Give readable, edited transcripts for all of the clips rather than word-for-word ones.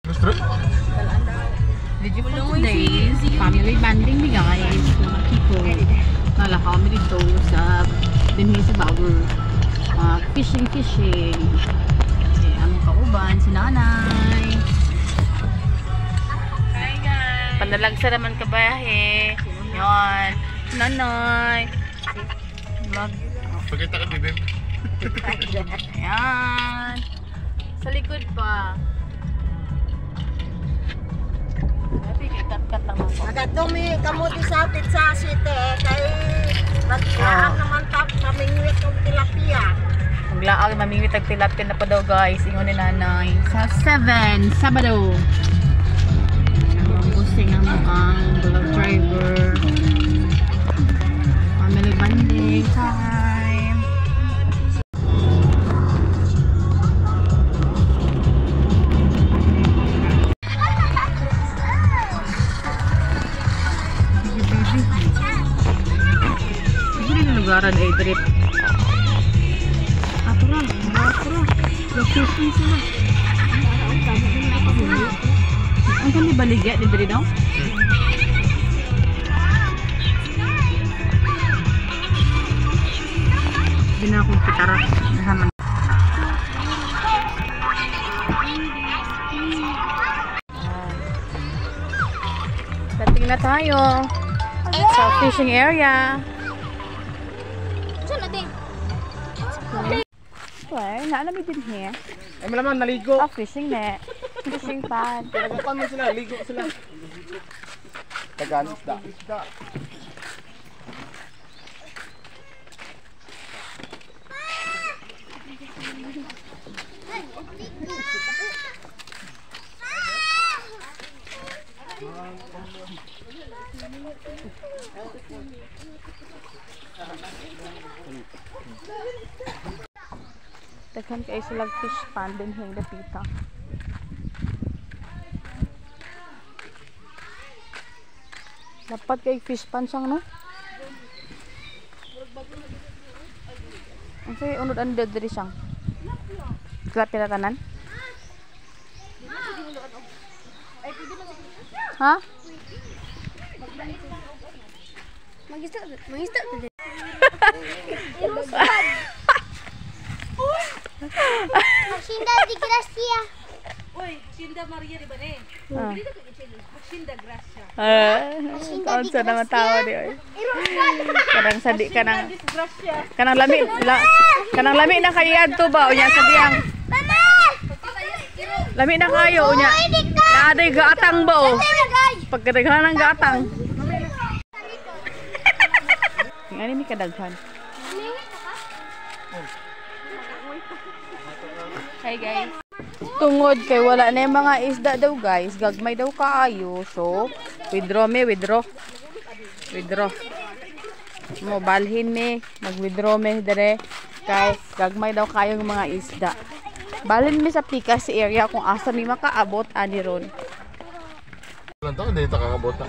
Video for today, family banding ni guys, mga kiko. Nala kami dito sa dinhi sa Bauer. Fishing. Ang kauban, si nanay. Hi guys. Panalagsa naman kabahe. Yan. Nanay. Vlog. Pakita ka, bibib. Ayan. Sa likod pa. Kat-kat lang ako. Nagadumi kamuti sa Pizza City kay maglaang naman mamingwit ng tilapia. Maglaang mamingwit ang tilapia na pa daw guys. Ingon ni nanay. Sa 7, Sabado. Ang busing ang vlog driver. Family banding time. Lugaran ay trip. Apura. Location sila. Ang kami baligya di diri daw? Dina akong pitara. Nahaman. Dating na tayo sa fishing area. Well, naalamig din here. Ay malaman, naligo. Oh, fishing net. Fishing pad. Nagapan mo sila, ligo sila. Tagaan isda. Daghan kayo sila fish pond din hing dapita. Dapat kay fish pond sang no? Ang say unod under diri sang. Gat pila tanan? Ha? Magista. Magsinda di Gracia. Oy, Sinda Maria di ba ne? Dili ka gichili. Magsinda Gracia. Kaon sa naman tawa di oy. Kadang sadi kanang Gracia. kanang lami na kayo adto ba unya sa diyang. Mama! Lami na kayo unya. Naaday gaatang ba o? Pagkadaghan ng gaatang. Ngani mi kadaghan. Hi guys. Tungod kay wala na yung mga isda daw guys, gagmay daw kaayo. So, withdraw. Mo balhin mi, mag-withdraw mi dire kay gagmay daw kayo ng mga isda. Balhin mi sa Pikas area kung asa mi makaabot ani ron. Lan to, dito kakabot na.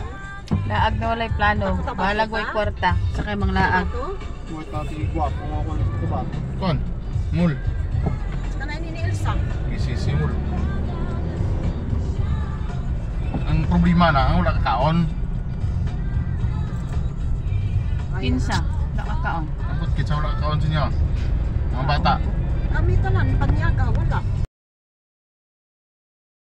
Laag na walay plano. Balag way kwarta sa kay mga laag. Mga tati gwapo nga ako nito ba. Kon, mul. Kanay ni Elsa. Isisimul. Ang problema na, ang wala kakaon. Kinsa, nakakaon. Tapos kitsa wala kakaon sa inyo. Mga bata. Kami tanan pagyaga wala.